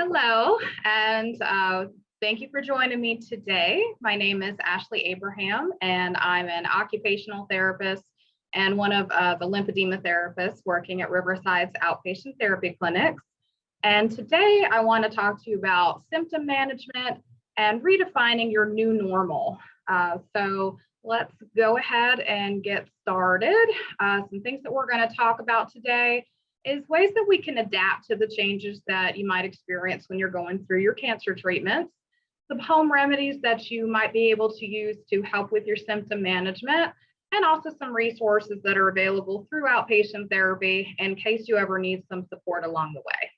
Hello, and thank you for joining me today. My name is Ashley Abraham, and I'm an occupational therapist and one of the lymphedema therapists working at Riverside's outpatient therapy clinics. And today I want to talk to you about symptom management and redefining your new normal. So let's go ahead and get started. Some things that we're going to talk about today is ways that we can adapt to the changes that you might experience when you're going through your cancer treatments, some home remedies that you might be able to use to help with your symptom management, and also some resources that are available through outpatient therapy in case you ever need some support along the way.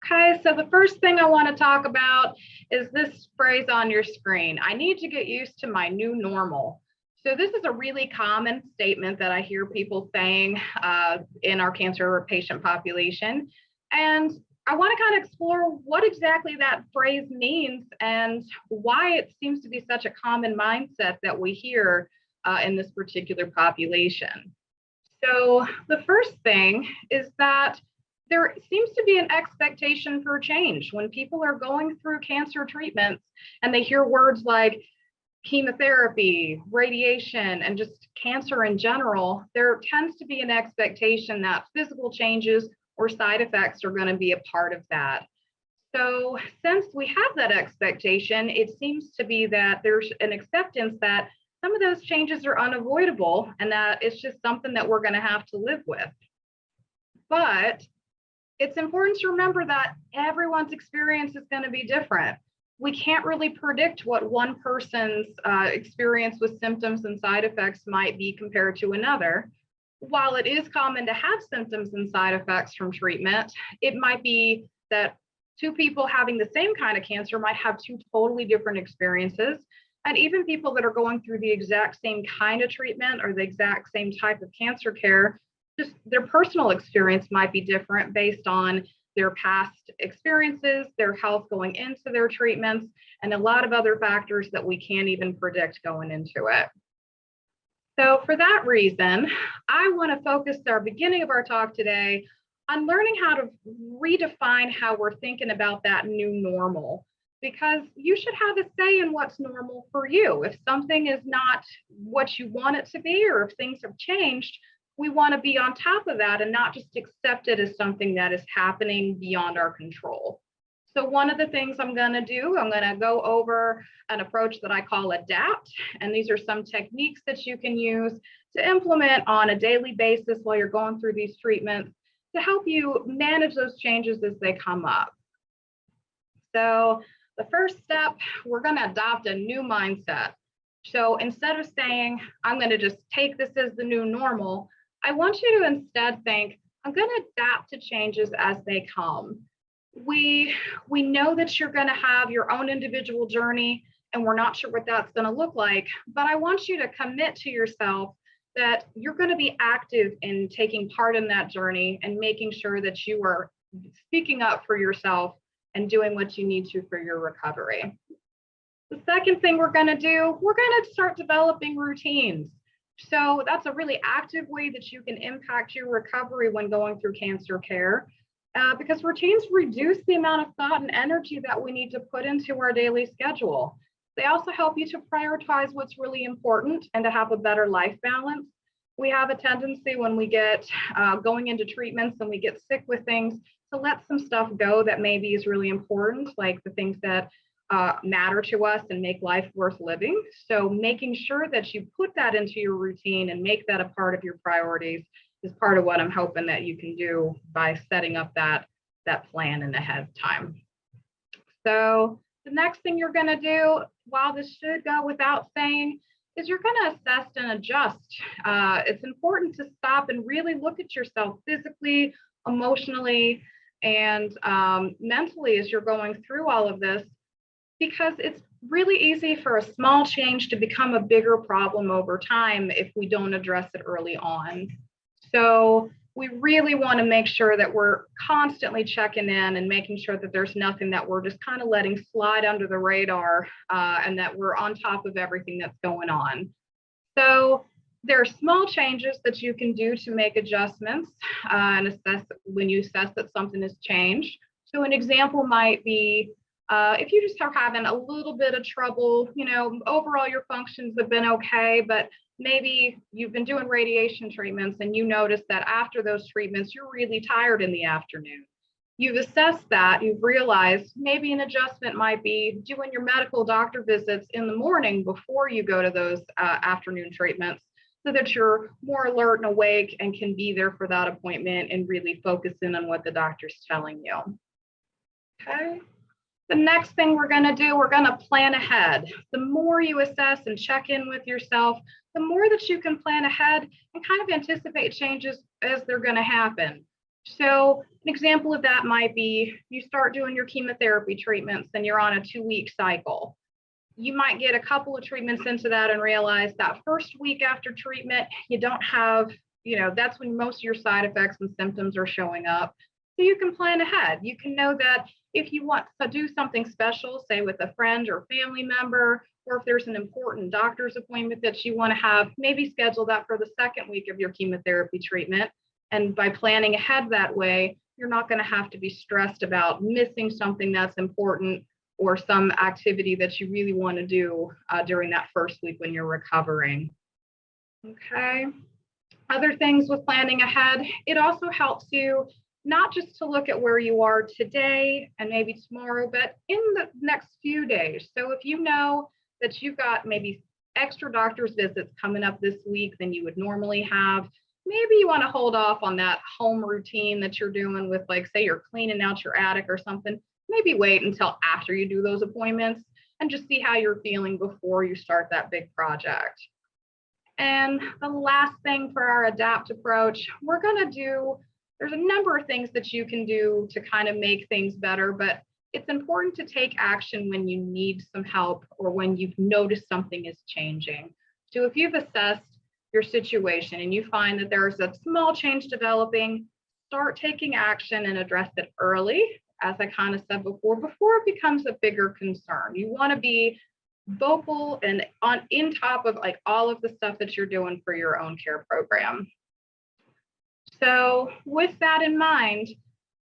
Okay, so the first thing I want to talk about is this phrase on your screen. I need to get used to my new normal. So this is a really common statement that I hear people saying in our cancer patient population. And I want to kind of explore what exactly that phrase means and why it seems to be such a common mindset that we hear in this particular population. So the first thing is that there seems to be an expectation for change when people are going through cancer treatments and they hear words like chemotherapy, radiation, and just cancer in general. There tends to be an expectation that physical changes or side effects are going to be a part of that. So since we have that expectation, it seems to be that there's an acceptance that some of those changes are unavoidable and that it's just something that we're going to have to live with. But it's important to remember that everyone's experience is going to be different. We can't really predict what one person's experience with symptoms and side effects might be compared to another. While it is common to have symptoms and side effects from treatment, it might be that two people having the same kind of cancer might have two totally different experiences. And even people that are going through the exact same kind of treatment or the exact same type of cancer care, just their personal experience might be different based on their past experiences, their health going into their treatments, and a lot of other factors that we can't even predict going into it. So for that reason, I want to focus our beginning of our talk today on learning how to redefine how we're thinking about that new normal, because you should have a say in what's normal for you. If something is not what you want it to be, or if things have changed, we want to be on top of that and not just accept it as something that is happening beyond our control. So one of the things I'm going to do, I'm going to go over an approach that I call adapt. And these are some techniques that you can use to implement on a daily basis while you're going through these treatments to help you manage those changes as they come up. So the first step, we're going to adopt a new mindset. So instead of saying, I'm going to just take this as the new normal, I want you to instead think, I'm going to adapt to changes as they come. We know that you're going to have your own individual journey, and we're not sure what that's going to look like, but I want you to commit to yourself that you're going to be active in taking part in that journey and making sure that you are speaking up for yourself and doing what you need to for your recovery. The second thing we're going to do, we're going to start developing routines. So that's a really active way that you can impact your recovery when going through cancer care, because routines reduce the amount of thought and energy that we need to put into our daily schedule. They also help you to prioritize what's really important and to have a better life balance. We have a tendency when we get going into treatments and we get sick with things to let some stuff go that maybe is really important, like the things that matter to us and make life worth living. So making sure that you put that into your routine and make that a part of your priorities is part of what I'm hoping that you can do by setting up that plan in ahead of time. So the next thing you're going to do, while this should go without saying, is you're going to assess and adjust. It's important to stop and really look at yourself physically, emotionally, and mentally as you're going through all of this, because it's really easy for a small change to become a bigger problem over time if we don't address it early on. So we really want to make sure that we're constantly checking in and making sure that there's nothing that we're just kind of letting slide under the radar and that we're on top of everything that's going on. So there are small changes that you can do to make adjustments and assess when you assess that something has changed. So an example might be if you just are having a little bit of trouble, overall your functions have been okay, but maybe you've been doing radiation treatments and you notice that after those treatments, you're really tired in the afternoon. You've assessed that, you've realized maybe an adjustment might be doing your medical doctor visits in the morning before you go to those afternoon treatments so that you're more alert and awake and can be there for that appointment and really focus in on what the doctor's telling you. Okay. The next thing we're going to do, we're going to plan ahead. The more you assess and check in with yourself, the more that you can plan ahead and kind of anticipate changes as they're going to happen. So an example of that might be you start doing your chemotherapy treatments and you're on a 2-week cycle. You might get a couple of treatments into that and realize that first week after treatment, you don't have, that's when most of your side effects and symptoms are showing up. So you can plan ahead. You can know that if you want to do something special, say with a friend or family member, or if there's an important doctor's appointment that you want to have, maybe schedule that for the second week of your chemotherapy treatment. And by planning ahead that way, you're not going to have to be stressed about missing something that's important or some activity that you really want to do during that first week when you're recovering. Okay. Other things with planning ahead, it also helps you not just to look at where you are today and maybe tomorrow, but in the next few days. So if you know that you've got maybe extra doctor's visits coming up this week than you would normally have, maybe you want to hold off on that home routine that you're doing with, like, say you're cleaning out your attic or something. Maybe wait until after you do those appointments and just see how you're feeling before you start that big project. And the last thing for our ADAPT approach, there's a number of things that you can do to kind of make things better, but it's important to take action when you need some help or when you've noticed something is changing. So if you've assessed your situation and you find that there's a small change developing, start taking action and address it early, as I kind of said before it becomes a bigger concern. You want to be vocal and in top of like all of the stuff that you're doing for your own care program. So with that in mind,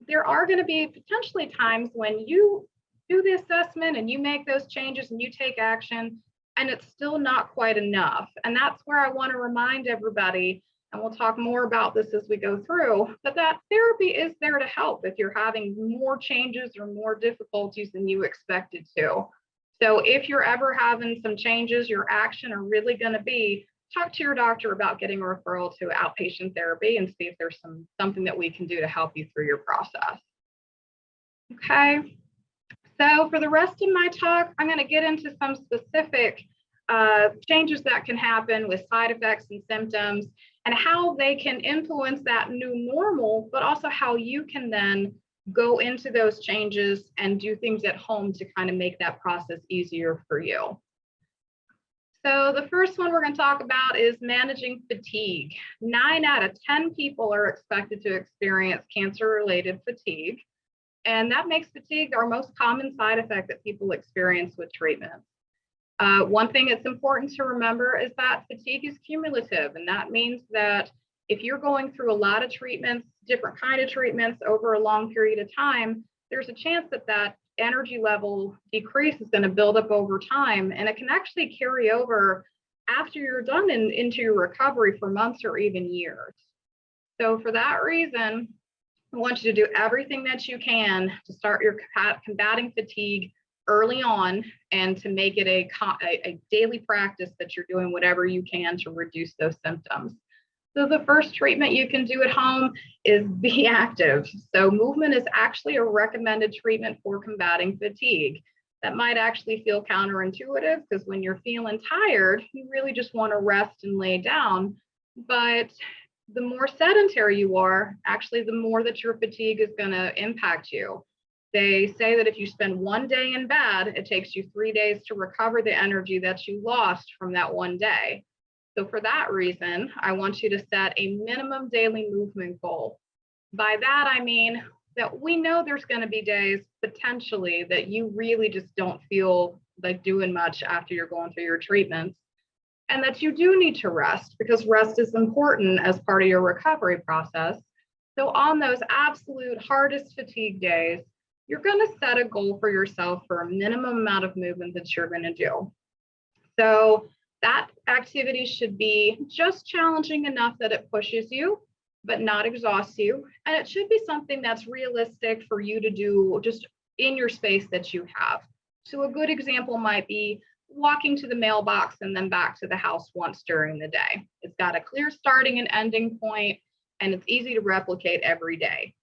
there are going to be potentially times when you do the assessment and you make those changes and you take action and it's still not quite enough. And that's where I want to remind everybody, and we'll talk more about this as we go through, but that therapy is there to help if you're having more changes or more difficulties than you expected to. So if you're ever having some changes, your action are really going to be talk to your doctor about getting a referral to outpatient therapy and see if there's something that we can do to help you through your process. Okay, so for the rest of my talk, I'm going to get into some specific changes that can happen with side effects and symptoms and how they can influence that new normal, but also how you can then go into those changes and do things at home to kind of make that process easier for you. So the first one we're going to talk about is managing fatigue. 9 out of 10 people are expected to experience cancer-related fatigue, and that makes fatigue our most common side effect that people experience with treatments. One thing that's important to remember is that fatigue is cumulative, and that means that if you're going through a lot of treatments, different kind of treatments over a long period of time, there's a chance that that energy level decrease is going to build up over time, and it can actually carry over after you're done into your recovery for months or even years. So for that reason, I want you to do everything that you can to start your combating fatigue early on and to make it a daily practice that you're doing whatever you can to reduce those symptoms. So the first treatment you can do at home is be active. So movement is actually a recommended treatment for combating fatigue. That might actually feel counterintuitive because when you're feeling tired, you really just want to rest and lay down. But the more sedentary you are, actually, the more that your fatigue is going to impact you. They say that if you spend one day in bed, it takes you 3 days to recover the energy that you lost from that one day. So for that reason, I want you to set a minimum daily movement goal. By that, I mean that we know there's going to be days potentially that you really just don't feel like doing much after you're going through your treatments, and that you do need to rest because rest is important as part of your recovery process. So on those absolute hardest fatigue days, you're going to set a goal for yourself for a minimum amount of movement that you're going to do. So that activity should be just challenging enough that it pushes you, but not exhausts you. And it should be something that's realistic for you to do just in your space that you have. So a good example might be walking to the mailbox and then back to the house once during the day. It's got a clear starting and ending point, and it's easy to replicate every day.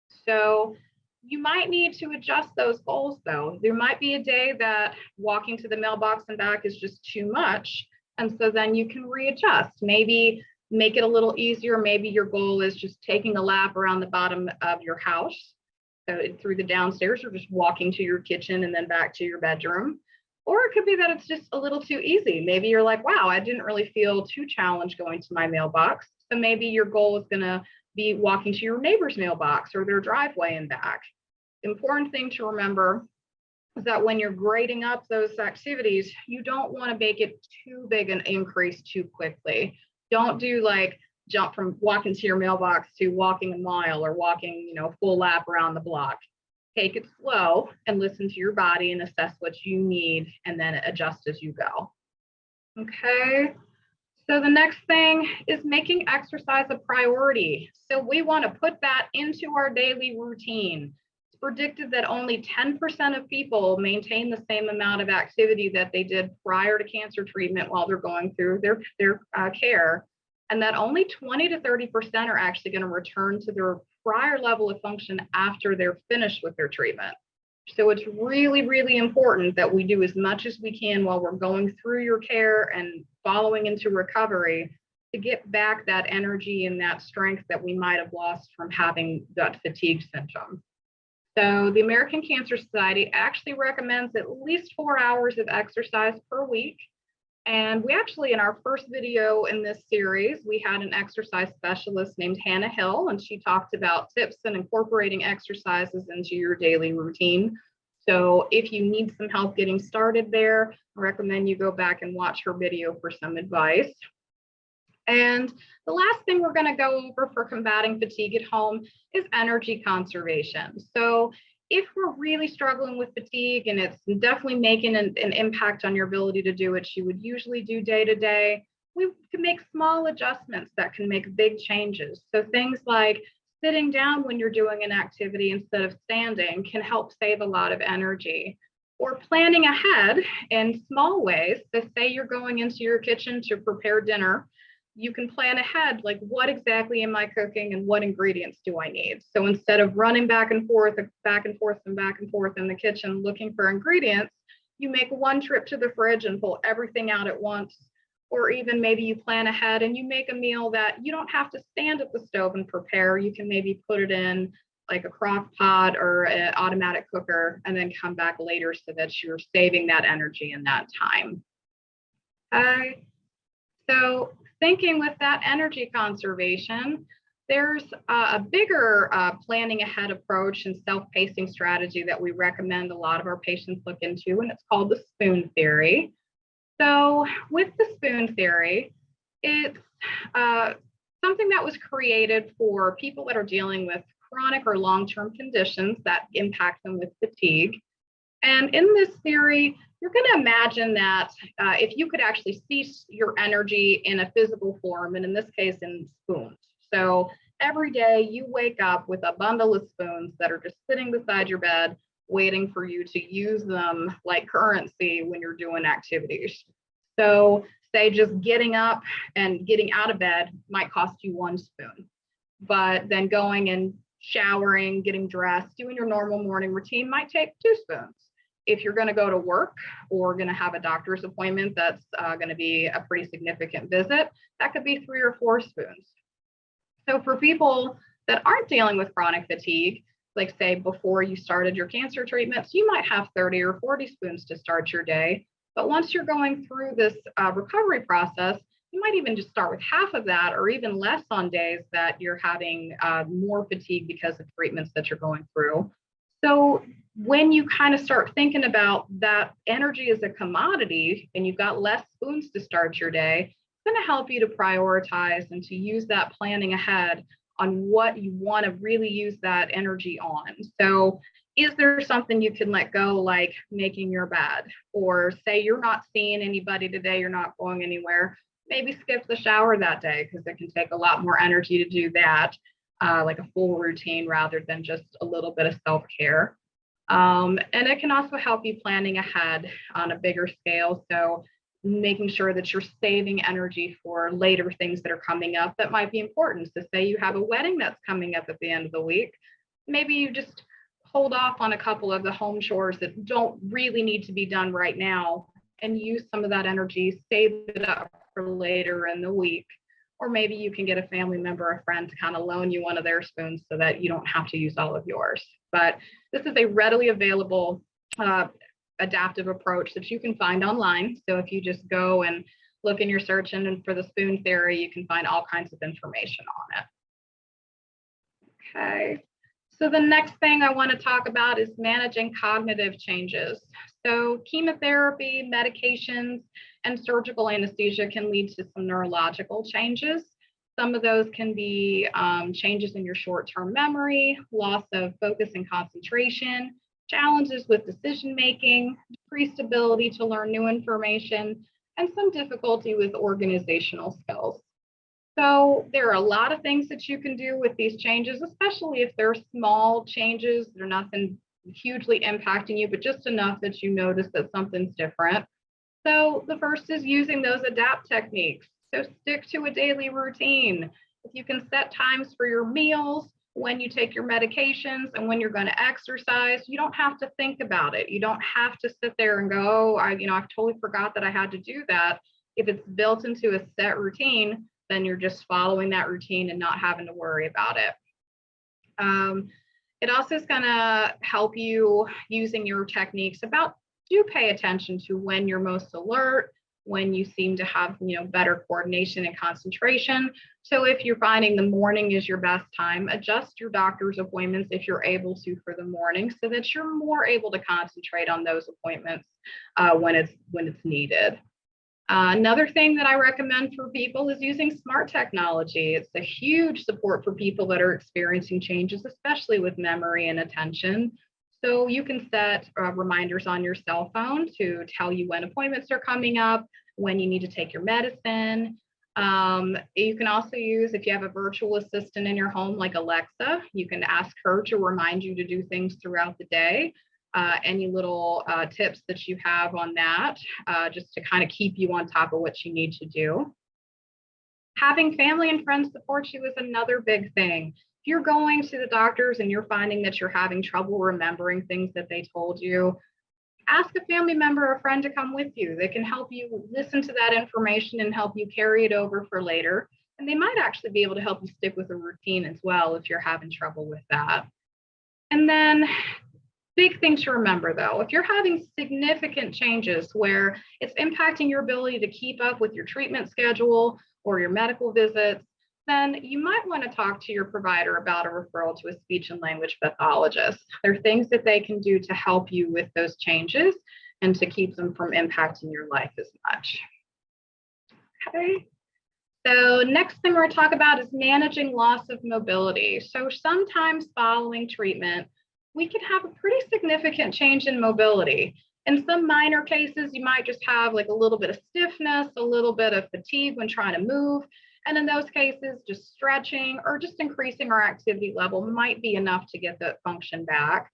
So you might need to adjust those goals though. There might be a day that walking to the mailbox and back is just too much. And so then you can readjust, maybe make it a little easier. Maybe your goal is just taking a lap around the bottom of your house. So through the downstairs, or just walking to your kitchen and then back to your bedroom. Or it could be that it's just a little too easy. Maybe you're like, wow, I didn't really feel too challenged going to my mailbox. So maybe your goal is going to be walking to your neighbor's mailbox or their driveway and back. The important thing to remember is that when you're grading up those activities, you don't want to make it too big an increase too quickly. Don't do like jump from walking to your mailbox to walking a mile or walking, full lap around the block. Take it slow and listen to your body and assess what you need and then adjust as you go. Okay. So the next thing is making exercise a priority. So we want to put that into our daily routine. It's predicted that only 10% of people maintain the same amount of activity that they did prior to cancer treatment while they're going through their care, and that only 20 to 30% are actually going to return to their prior level of function after they're finished with their treatment. So it's really, really important that we do as much as we can while we're going through your care and following into recovery to get back that energy and that strength that we might have lost from having that fatigue symptom. So the American Cancer Society actually recommends at least 4 hours of exercise per week. And we actually, in our first video in this series, we had an exercise specialist named Hannah Hill, and she talked about tips and incorporating exercises into your daily routine. So if you need some help getting started there, I recommend you go back and watch her video for some advice. And the last thing we're going to go over for combating fatigue at home is energy conservation. So if we're really struggling with fatigue and it's definitely making an impact on your ability to do what you would usually do day to day, we can make small adjustments that can make big changes. So things like sitting down when you're doing an activity instead of standing can help save a lot of energy. Or planning ahead in small ways. So say you're going into your kitchen to prepare dinner, you can plan ahead, like what exactly am I cooking and what ingredients do I need? So instead of running back and forth in the kitchen looking for ingredients, you make one trip to the fridge and pull everything out at once. Or even maybe you plan ahead and you make a meal that you don't have to stand at the stove and prepare. You can maybe put it in like a crock pot or an automatic cooker and then come back later so that you're saving that energy and that time. Okay. So thinking with that energy conservation, there's a bigger planning ahead approach and self-pacing strategy that we recommend a lot of our patients look into, and it's called the spoon theory. So with the spoon theory, it's something that was created for people that are dealing with chronic or long-term conditions that impact them with fatigue. And in this theory, you're going to imagine that if you could actually see your energy in a physical form, and in this case, in spoons. So every day you wake up with a bundle of spoons that are just sitting beside your bed, waiting for you to use them like currency when you're doing activities. So say just getting up and getting out of bed might cost you 1 spoon, but then going and showering, getting dressed, doing your normal morning routine might take 2 spoons. If you're going to go to work or going to have a doctor's appointment that's going to be a pretty significant visit, that could be 3 or 4 spoons. So for people that aren't dealing with chronic fatigue, like say before you started your cancer treatments, you might have 30 or 40 spoons to start your day. But once you're going through this recovery process, you might even just start with half of that or even less on days that you're having more fatigue because of treatments that you're going through. So when you kind of start thinking about that energy as a commodity and you've got less spoons to start your day, it's going to help you to prioritize and to use that planning ahead on what you want to really use that energy on. So is there something you can let go, like making your bed? Or say you're not seeing anybody today, you're not going anywhere, maybe skip the shower that day because it can take a lot more energy to do that, like a full routine rather than just a little bit of self-care. And it can also help you planning ahead on a bigger scale. So making sure that you're saving energy for later things that are coming up that might be important. So say you have a wedding that's coming up at the end of the week, maybe you just hold off on a couple of the home chores that don't really need to be done right now and use some of that energy, save it up for later in the week. Or maybe you can get a family member or friend to kind of loan you one of their spoons so that you don't have to use all of yours. But this is a readily available adaptive approach that you can find online. So if you just go and look in your search engine for the spoon theory, you can find all kinds of information on it. Okay. So the next thing I want to talk about is managing cognitive changes. So chemotherapy, medications, and surgical anesthesia can lead to some neurological changes. Some of those can be changes in your short-term memory, loss of focus and concentration, challenges with decision-making, decreased ability to learn new information, and some difficulty with organizational skills. So there are a lot of things that you can do with these changes, especially if they're small changes. They're nothing hugely impacting you, but just enough that you notice that something's different. So the first is using those adapt techniques. So stick to a daily routine. If you can set times for your meals, when you take your medications, and when you're going to exercise, you don't have to think about it. You don't have to sit there and go, oh, I've totally forgot that I had to do that. If it's built into a set routine, then you're just following that routine and not having to worry about it. It also is going to help you using your techniques do pay attention to when you're most alert, when you seem to have better coordination and concentration. So if you're finding the morning is your best time, adjust your doctor's appointments if you're able to for the morning so that you're more able to concentrate on those appointments when it's needed. Another thing that I recommend for people is using smart technology. It's a huge support for people that are experiencing changes, especially with memory and attention. So you can set reminders on your cell phone to tell you when appointments are coming up, when you need to take your medicine. You can also use, if you have a virtual assistant in your home like Alexa, you can ask her to remind you to do things throughout the day. Any little tips that you have on that, just to kind of keep you on top of what you need to do. Having family and friends support you is another big thing. If you're going to the doctors and you're finding that you're having trouble remembering things that they told you, ask a family member or friend to come with you. They can help you listen to that information and help you carry it over for later. And they might actually be able to help you stick with a routine as well if you're having trouble with that. And then big thing to remember though, if you're having significant changes where it's impacting your ability to keep up with your treatment schedule or your medical visits, then you might want to talk to your provider about a referral to a speech and language pathologist. There are things that they can do to help you with those changes and to keep them from impacting your life as much. Okay. So next thing we're going to talk about is managing loss of mobility. So sometimes following treatment, we can have a pretty significant change in mobility. In some minor cases, you might just have like a little bit of stiffness, a little bit of fatigue when trying to move. And in those cases, just stretching or just increasing our activity level might be enough to get that function back.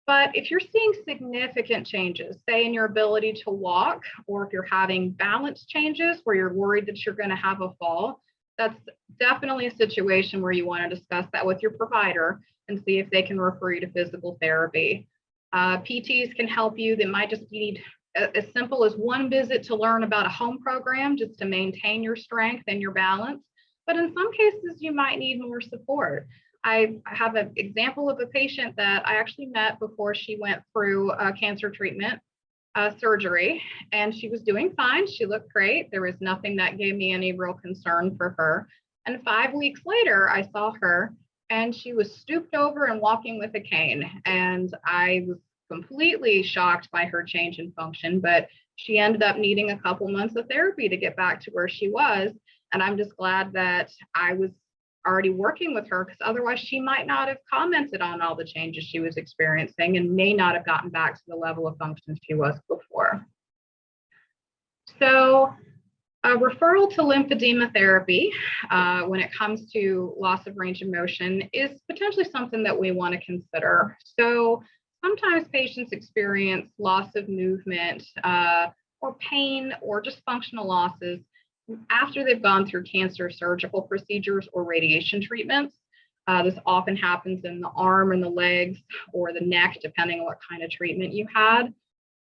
But if you're seeing significant changes, say in your ability to walk, or if you're having balance changes where you're worried that you're going to have a fall, that's definitely a situation where you want to discuss that with your provider and see if they can refer you to physical therapy. PTs can help you. They might just need as simple as one visit to learn about a home program just to maintain your strength and your balance. But in some cases, you might need more support. I have an example of a patient that I actually met before she went through cancer treatment surgery, and she was doing fine. She looked great. There was nothing that gave me any real concern for her. And 5 weeks later, I saw her and she was stooped over and walking with a cane. And I was completely shocked by her change in function, but she ended up needing a couple months of therapy to get back to where she was. And I'm just glad that I was already working with her, because otherwise she might not have commented on all the changes she was experiencing and may not have gotten back to the level of function she was before. So a referral to lymphedema therapy when it comes to loss of range of motion is potentially something that we want to consider. So sometimes patients experience loss of movement or pain or just functional losses after they've gone through cancer surgical procedures or radiation treatments. This often happens in the arm and the legs or the neck, depending on what kind of treatment you had.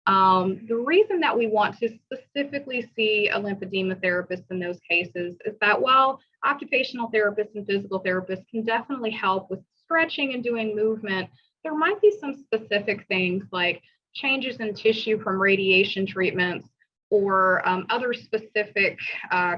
The reason that we want to specifically see a lymphedema therapist in those cases is that while occupational therapists and physical therapists can definitely help with stretching and doing movement, there might be some specific things like changes in tissue from radiation treatments or other specific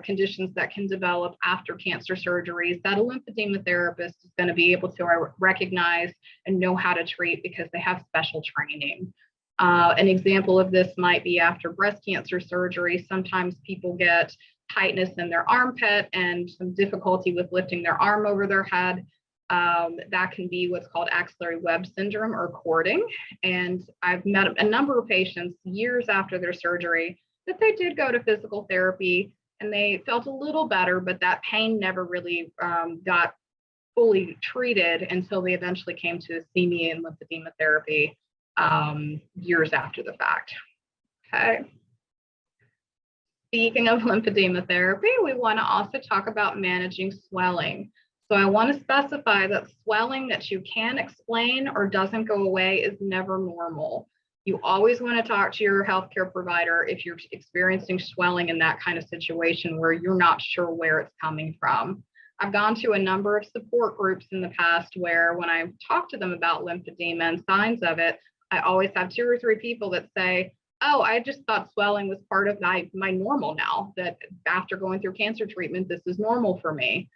conditions that can develop after cancer surgeries that a lymphedema therapist is going to be able to recognize and know how to treat because they have special training. An example of this might be after breast cancer surgery. Sometimes people get tightness in their armpit and some difficulty with lifting their arm over their head. That can be what's called axillary web syndrome or cording. And I've met a number of patients years after their surgery that they did go to physical therapy and they felt a little better, but that pain never really got fully treated until they eventually came to see me in lymphedema therapy years after the fact. Okay. Speaking of lymphedema therapy, we want to also talk about managing swelling. So I want to specify that swelling that you can explain or doesn't go away is never normal. You always want to talk to your healthcare provider if you're experiencing swelling in that kind of situation where you're not sure where it's coming from. I've gone to a number of support groups in the past where when I talk to them about lymphedema and signs of it, I always have 2 or 3 people that say, oh, I just thought swelling was part of my normal now, that after going through cancer treatment, this is normal for me.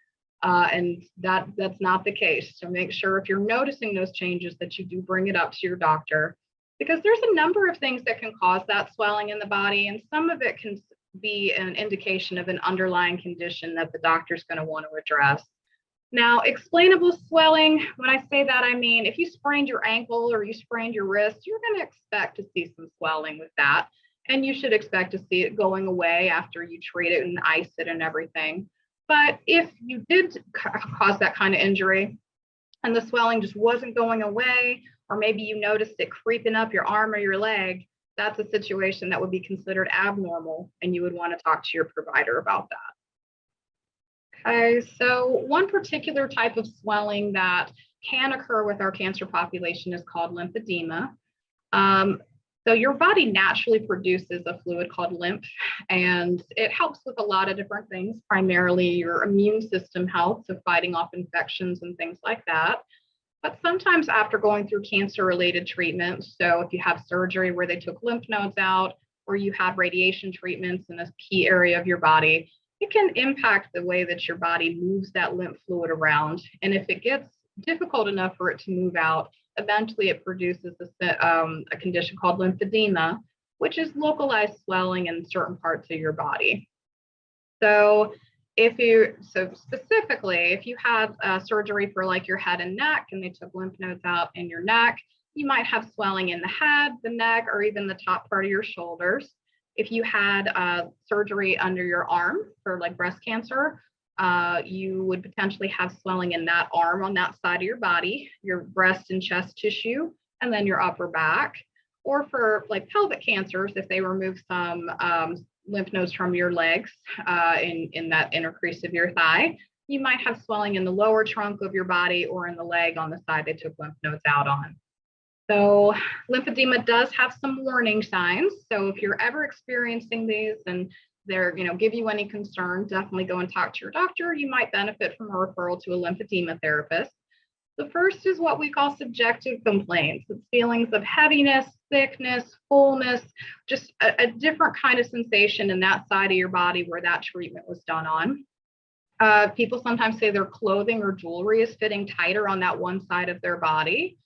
And that's not the case. So make sure if you're noticing those changes that you do bring it up to your doctor, because there's a number of things that can cause that swelling in the body. And some of it can be an indication of an underlying condition that the doctor's going to want to address. Now, explainable swelling, when I say that, I mean, if you sprained your ankle or you sprained your wrist, you're going to expect to see some swelling with that. And you should expect to see it going away after you treat it and ice it and everything. But if you did cause that kind of injury and the swelling just wasn't going away, or maybe you noticed it creeping up your arm or your leg, that's a situation that would be considered abnormal, and you would want to talk to your provider about that. Okay, so one particular type of swelling that can occur with our cancer population is called lymphedema. So your body naturally produces a fluid called lymph, and it helps with a lot of different things, primarily your immune system health, so fighting off infections and things like that. But sometimes after going through cancer-related treatment, so if you have surgery where they took lymph nodes out, or you had radiation treatments in a key area of your body, it can impact the way that your body moves that lymph fluid around. And if it gets difficult enough for it to move out, eventually it produces a condition called lymphedema, which is localized swelling in certain parts of your body. So specifically, if you had surgery for like your head and neck and they took lymph nodes out in your neck, you might have swelling in the head, the neck, or even the top part of your shoulders. If you had surgery under your arm for like breast cancer, you would potentially have swelling in that arm on that side of your body, your breast and chest tissue, and then your upper back. Or for like pelvic cancers, if they remove some lymph nodes from your legs in that inner crease of your thigh, you might have swelling in the lower trunk of your body or in the leg on the side they took lymph nodes out on. So lymphedema does have some warning signs. So if you're ever experiencing these and they're, give you any concern, definitely go and talk to your doctor. You might benefit from a referral to a lymphedema therapist. The first is what we call subjective complaints. It's feelings of heaviness, thickness, fullness, just a different kind of sensation in that side of your body where that treatment was done on. People sometimes say their clothing or jewelry is fitting tighter on that one side of their body.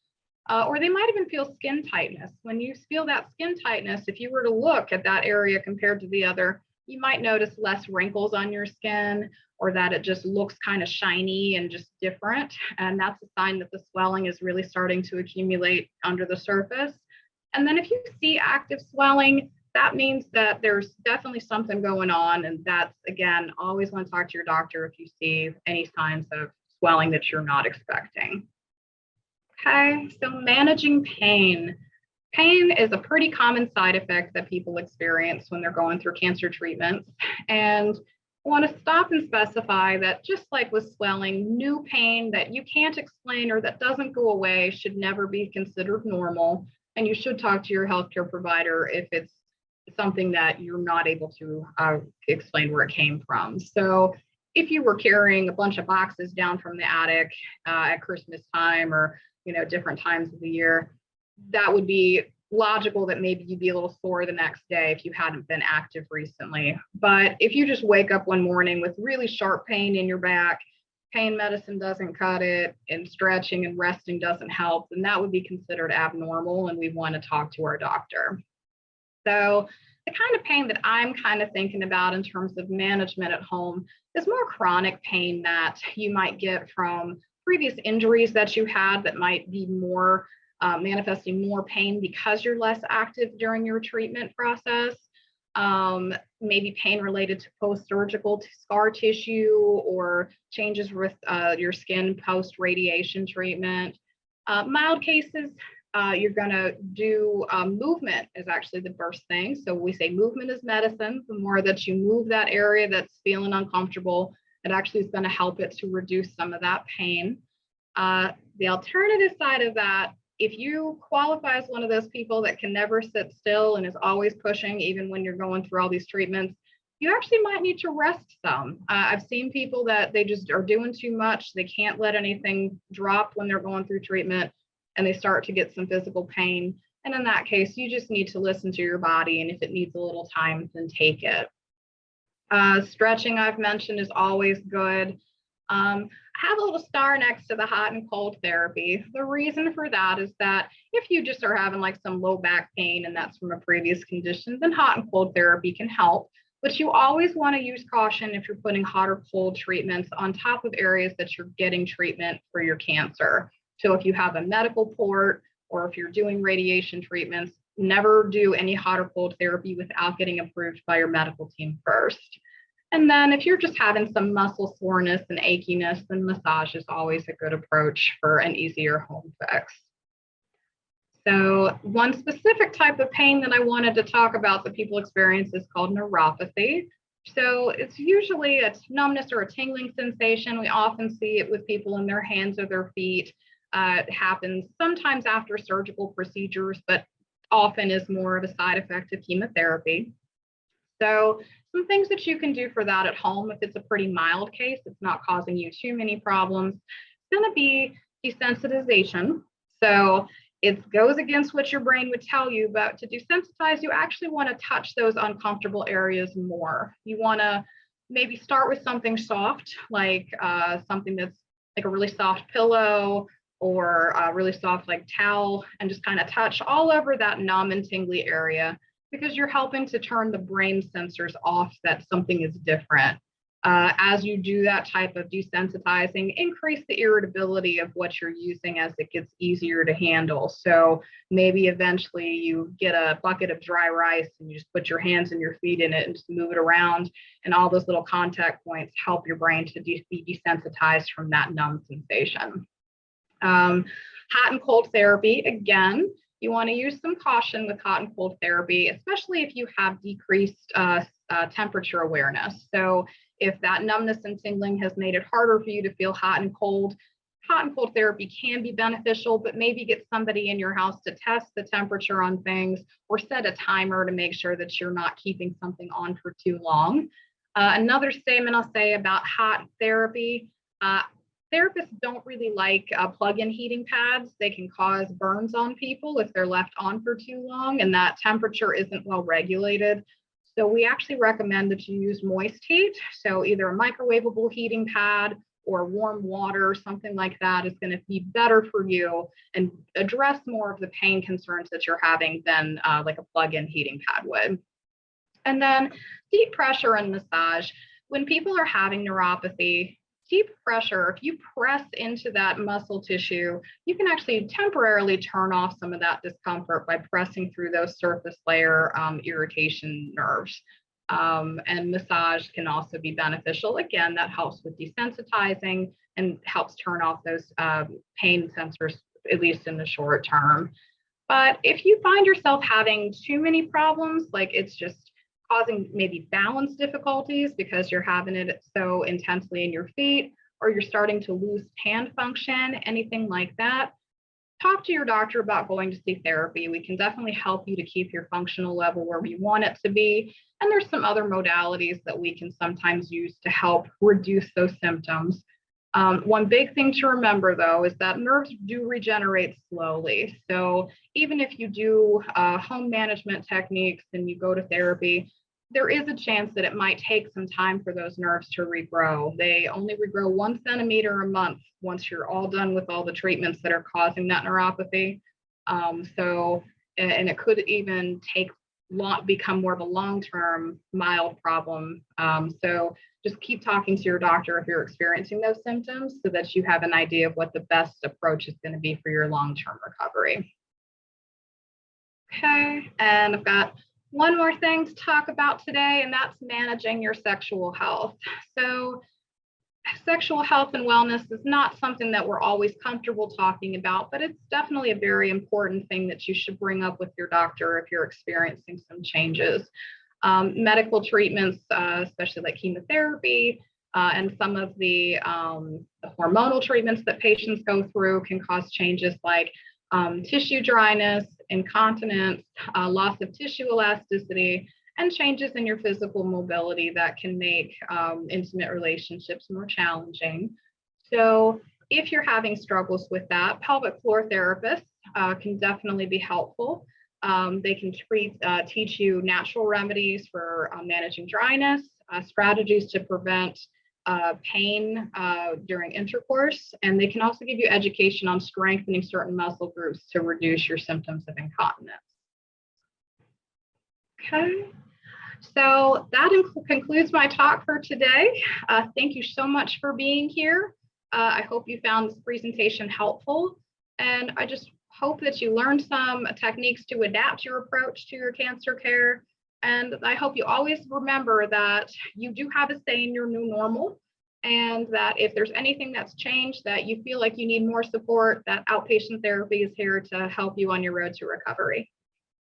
Or they might even feel skin tightness. When you feel that skin tightness, if you were to look at that area compared to the other, you might notice less wrinkles on your skin, or that it just looks kind of shiny and just different. And that's a sign that the swelling is really starting to accumulate under the surface. And then if you see active swelling, that means that there's definitely something going on. And that's, again, always want to talk to your doctor if you see any signs of swelling that you're not expecting. Okay, so managing pain. Pain is a pretty common side effect that people experience when they're going through cancer treatments. And I want to stop and specify that just like with swelling, new pain that you can't explain or that doesn't go away should never be considered normal. And you should talk to your healthcare provider if it's something that you're not able to explain where it came from. So if you were carrying a bunch of boxes down from the attic at Christmas time, or different times of the year, that would be logical that maybe you'd be a little sore the next day if you hadn't been active recently. But if you just wake up one morning with really sharp pain in your back, pain medicine doesn't cut it, and stretching and resting doesn't help, then that would be considered abnormal, and we want to talk to our doctor. So the kind of pain that I'm kind of thinking about in terms of management at home is more chronic pain that you might get from previous injuries that you had that might be more manifesting more pain because you're less active during your treatment process. Maybe pain related to post-surgical scar tissue or changes with your skin post-radiation treatment. Mild cases, you're going to do movement is actually the first thing. So we say movement is medicine. The more that you move that area that's feeling uncomfortable, it actually is going to help it to reduce some of that pain. The alternative side of that, if you qualify as one of those people that can never sit still and is always pushing, even when you're going through all these treatments, you actually might need to rest some. I've seen people that they just are doing too much. They can't let anything drop when they're going through treatment, and they start to get some physical pain. And in that case, you just need to listen to your body. And if it needs a little time, then take it. Stretching, I've mentioned, is always good. I have a little star next to the hot and cold therapy. The reason for that is that if you just are having like some low back pain and that's from a previous condition, then hot and cold therapy can help. But you always want to use caution if you're putting hot or cold treatments on top of areas that you're getting treatment for your cancer. So if you have a medical port or if you're doing radiation treatments, never do any hot or cold therapy without getting approved by your medical team first. And then if you're just having some muscle soreness and achiness, then massage is always a good approach for an easier home fix. So one specific type of pain that I wanted to talk about that people experience is called neuropathy. So it's usually a numbness or a tingling sensation. We often see it with people in their hands or their feet. It happens sometimes after surgical procedures, but often is more of a side effect of chemotherapy. So some things that you can do for that at home, if it's a pretty mild case, it's not causing you too many problems, it's going to be desensitization. So it goes against what your brain would tell you, but to desensitize, you actually want to touch those uncomfortable areas more. You want to maybe start with something soft, like something that's like a really soft pillow or a really soft like towel, and just kind of touch all over that numb and tingly area, because you're helping to turn the brain sensors off that something is different. As you do that type of desensitizing, increase the irritability of what you're using as it gets easier to handle. So maybe eventually you get a bucket of dry rice and you just put your hands and your feet in it and just move it around. And all those little contact points help your brain to be desensitized from that numb sensation. Hot and cold therapy, again, you want to use some caution with hot and cold therapy, especially if you have decreased temperature awareness. So if that numbness and tingling has made it harder for you to feel hot and cold therapy can be beneficial, but maybe get somebody in your house to test the temperature on things, or set a timer to make sure that you're not keeping something on for too long. Another statement I'll say about hot therapy, therapists don't really like plug-in heating pads. They can cause burns on people if they're left on for too long, and that temperature isn't well regulated. So we actually recommend that you use moist heat. So either a microwavable heating pad or warm water, something like that is going to be better for you and address more of the pain concerns that you're having than like a plug-in heating pad would. And then deep pressure and massage. When people are having neuropathy, deep pressure, if you press into that muscle tissue, you can actually temporarily turn off some of that discomfort by pressing through those surface layer irritation nerves. And massage can also be beneficial. Again, that helps with desensitizing and helps turn off those pain sensors, at least in the short term. But if you find yourself having too many problems, like it's just causing maybe balance difficulties because you're having it so intensely in your feet, or you're starting to lose hand function, anything like that, talk to your doctor about going to see therapy. We can definitely help you to keep your functional level where we want it to be. And there's some other modalities that we can sometimes use to help reduce those symptoms. One big thing to remember, though, is that nerves do regenerate slowly. So even if you do home management techniques and you go to therapy, there is a chance that it might take some time for those nerves to regrow. They only regrow 1 centimeter a month once you're all done with all the treatments that are causing that neuropathy. And it could even become more of a long-term mild problem. So just keep talking to your doctor if you're experiencing those symptoms so that you have an idea of what the best approach is going to be for your long-term recovery. Okay, and I've got one more thing to talk about today, and that's managing your sexual health. So sexual health and wellness is not something that we're always comfortable talking about, but it's definitely a very important thing that you should bring up with your doctor if you're experiencing some changes. Medical treatments, especially like chemotherapy and some of the hormonal treatments that patients go through can cause changes like tissue dryness, incontinence, loss of tissue elasticity, and changes in your physical mobility that can make intimate relationships more challenging. So if you're having struggles with that, pelvic floor therapists can definitely be helpful. They can teach you natural remedies for managing dryness, strategies to prevent pain during intercourse, and they can also give you education on strengthening certain muscle groups to reduce your symptoms of incontinence. Okay. So that concludes my talk for today. Thank you so much for being here. I hope you found this presentation helpful, and I just hope that you learned some techniques to adapt your approach to your cancer care. And I hope you always remember that you do have a say in your new normal, and that if there's anything that's changed that you feel like you need more support, that outpatient therapy is here to help you on your road to recovery.